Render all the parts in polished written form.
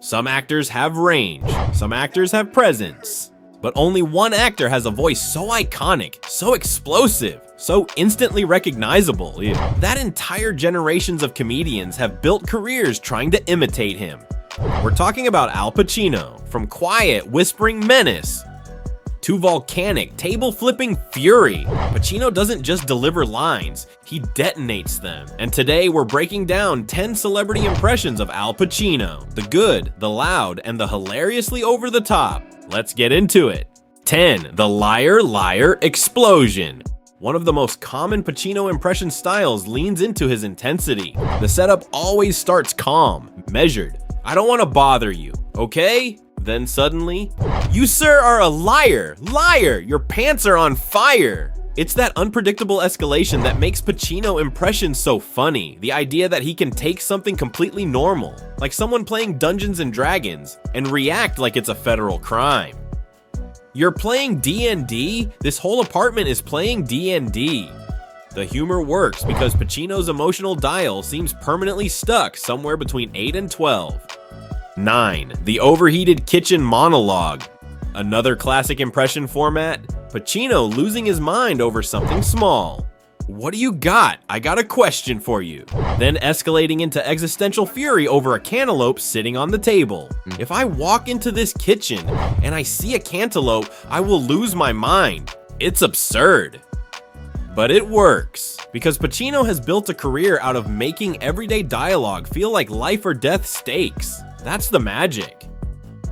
Some actors have range, some actors have presence, but only one actor has a voice so iconic, so explosive, so instantly recognizable that entire generations of comedians have built careers trying to imitate him. We're talking about Al Pacino, from quiet, whispering menace to volcanic, table-flipping fury. Pacino doesn't just deliver lines, he detonates them. And today we're breaking down 10 celebrity impressions of Al Pacino. The good, the loud, and the hilariously over the top. Let's get into it. 10. The liar, liar explosion. One of the most common Pacino impression styles leans into his intensity. The setup always starts calm, measured. I don't want to bother you, okay? Then suddenly, you sir are a liar, liar, your pants are on fire. It's that unpredictable escalation that makes Pacino impressions so funny. The idea that he can take something completely normal, like someone playing Dungeons and Dragons, and react like it's a federal crime. You're playing D&D? This whole apartment is playing D&D. The humor works because Pacino's emotional dial seems permanently stuck somewhere between 8 and 12. 9. The overheated kitchen monologue. Another classic impression format, Pacino losing his mind over something small. What do you got? I got a question for you. Then escalating into existential fury over a cantaloupe sitting on the table. If I walk into this kitchen and I see a cantaloupe, I will lose my mind. It's absurd. But it works, because Pacino has built a career out of making everyday dialogue feel like life or death stakes. That's the magic.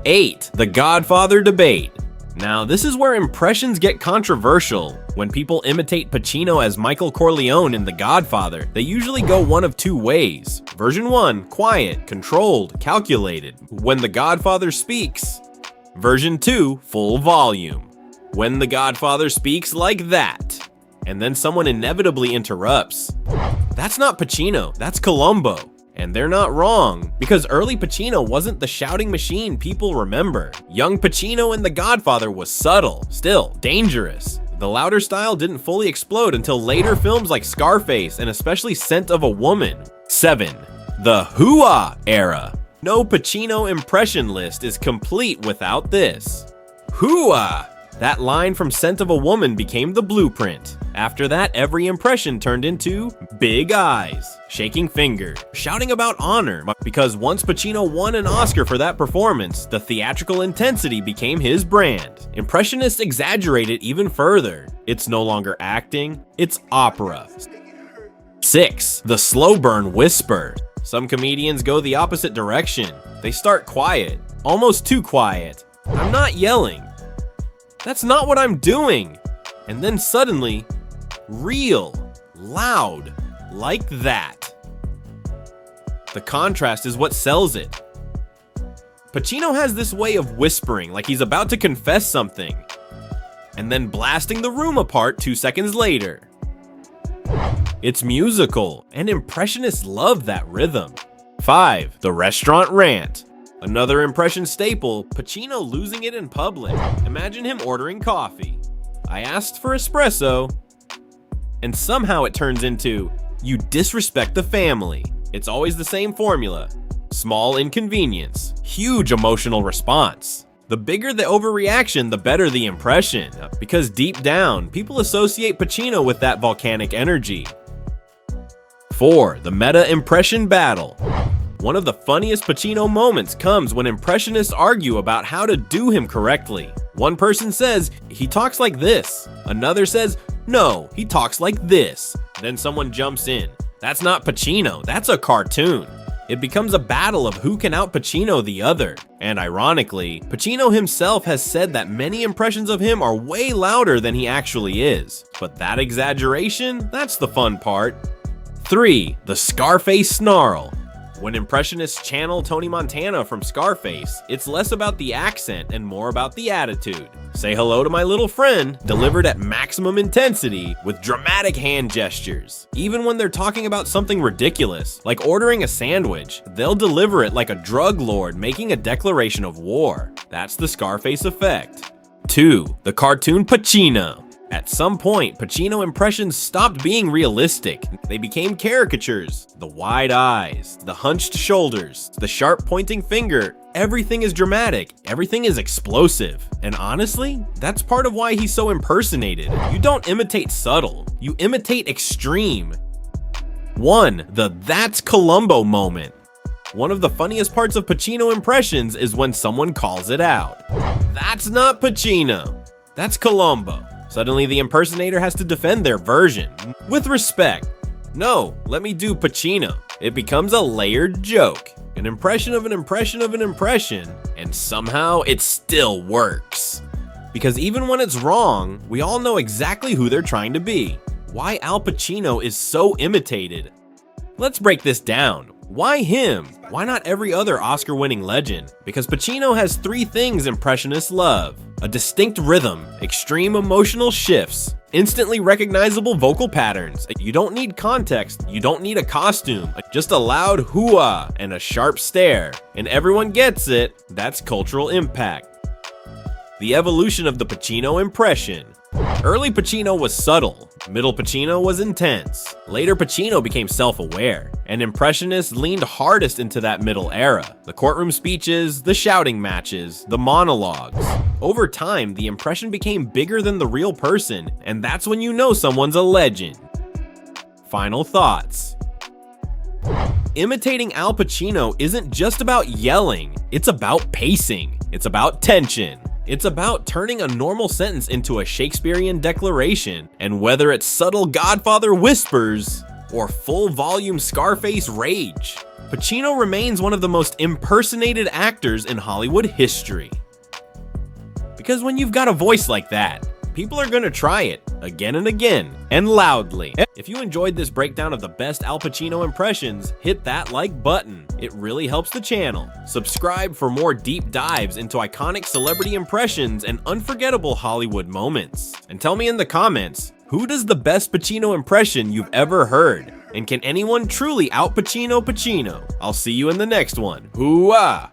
8. The Godfather debate. Now, this is where impressions get controversial. When people imitate Pacino as Michael Corleone in The Godfather, they usually go one of two ways. Version 1, quiet, controlled, calculated. When The Godfather speaks. Version 2, full volume. When The Godfather speaks like that. And then someone inevitably interrupts. That's not Pacino, that's Columbo. And they're not wrong, because early Pacino wasn't the shouting machine people remember. Young Pacino in The Godfather was subtle, still dangerous. The louder style didn't fully explode until later films like Scarface and especially Scent of a Woman. 7. The hoo-ah era. No Pacino impression list is complete without this. Hoo-ah! That line from Scent of a Woman became the blueprint. After that, every impression turned into big eyes, shaking finger, shouting about honor, because once Pacino won an Oscar for that performance, the theatrical intensity became his brand. Impressionists exaggerate it even further. It's no longer acting, it's opera. 6. The slow burn whisper. Some comedians go the opposite direction. They start quiet, almost too quiet. I'm not yelling. That's not what I'm doing. And then suddenly, real, loud, like that. The contrast is what sells it. Pacino has this way of whispering like he's about to confess something, and then blasting the room apart 2 seconds later. It's musical, and impressionists love that rhythm. 5. The restaurant rant. Another impression staple, Pacino losing it in public. Imagine him ordering coffee. I asked for espresso. And somehow it turns into, you disrespect the family. It's always the same formula. Small inconvenience, huge emotional response. The bigger the overreaction, the better the impression. Because deep down, people associate Pacino with that volcanic energy. 4. The meta impression battle. One of the funniest Pacino moments comes when impressionists argue about how to do him correctly. One person says, he talks like this. Another says, no, he talks like this. Then someone jumps in. That's not Pacino, that's a cartoon. It becomes a battle of who can out-Pacino the other. And ironically, Pacino himself has said that many impressions of him are way louder than he actually is. But that exaggeration, that's the fun part. 3. The Scarface snarl. When impressionists channel Tony Montana from Scarface, it's less about the accent and more about the attitude. Say hello to my little friend, delivered at maximum intensity with dramatic hand gestures. Even when they're talking about something ridiculous, like ordering a sandwich, they'll deliver it like a drug lord making a declaration of war. That's the Scarface effect. 2. The cartoon Pacino. At some point, Pacino impressions stopped being realistic. They became caricatures. The wide eyes, the hunched shoulders, the sharp pointing finger. Everything is dramatic, everything is explosive. And honestly, that's part of why he's so impersonated. You don't imitate subtle, you imitate extreme. 1. The "That's Columbo" moment. One of the funniest parts of Pacino impressions is when someone calls it out. That's not Pacino, that's Columbo. Suddenly the impersonator has to defend their version. With respect. No, let me do Pacino. It becomes a layered joke. An impression of an impression of an impression, and somehow it still works. Because even when it's wrong, we all know exactly who they're trying to be. Why Al Pacino is so imitated. Let's break this down. Why him? Why not every other Oscar-winning legend? Because Pacino has 3 things impressionists love: a distinct rhythm, extreme emotional shifts, instantly recognizable vocal patterns. You don't need context, you don't need a costume, just a loud hoo-ah and a sharp stare. And everyone gets it, that's cultural impact. The evolution of the Pacino impression. Early Pacino was subtle, middle Pacino was intense. Later Pacino became self-aware, and impressionists leaned hardest into that middle era. The courtroom speeches, the shouting matches, the monologues. Over time, the impression became bigger than the real person, and that's when you know someone's a legend. Final thoughts. Imitating Al Pacino isn't just about yelling, it's about pacing, it's about tension. It's about turning a normal sentence into a Shakespearean declaration, and whether it's subtle Godfather whispers or full volume Scarface rage, Pacino remains one of the most impersonated actors in Hollywood history. Because when you've got a voice like that, people are gonna try it again and again, and loudly. If you enjoyed this breakdown of the best Al Pacino impressions, hit that like button. It really helps the channel. Subscribe for more deep dives into iconic celebrity impressions and unforgettable Hollywood moments. And tell me in the comments, who does the best Pacino impression you've ever heard? And can anyone truly out Pacino Pacino? I'll see you in the next one. Hoo-ah!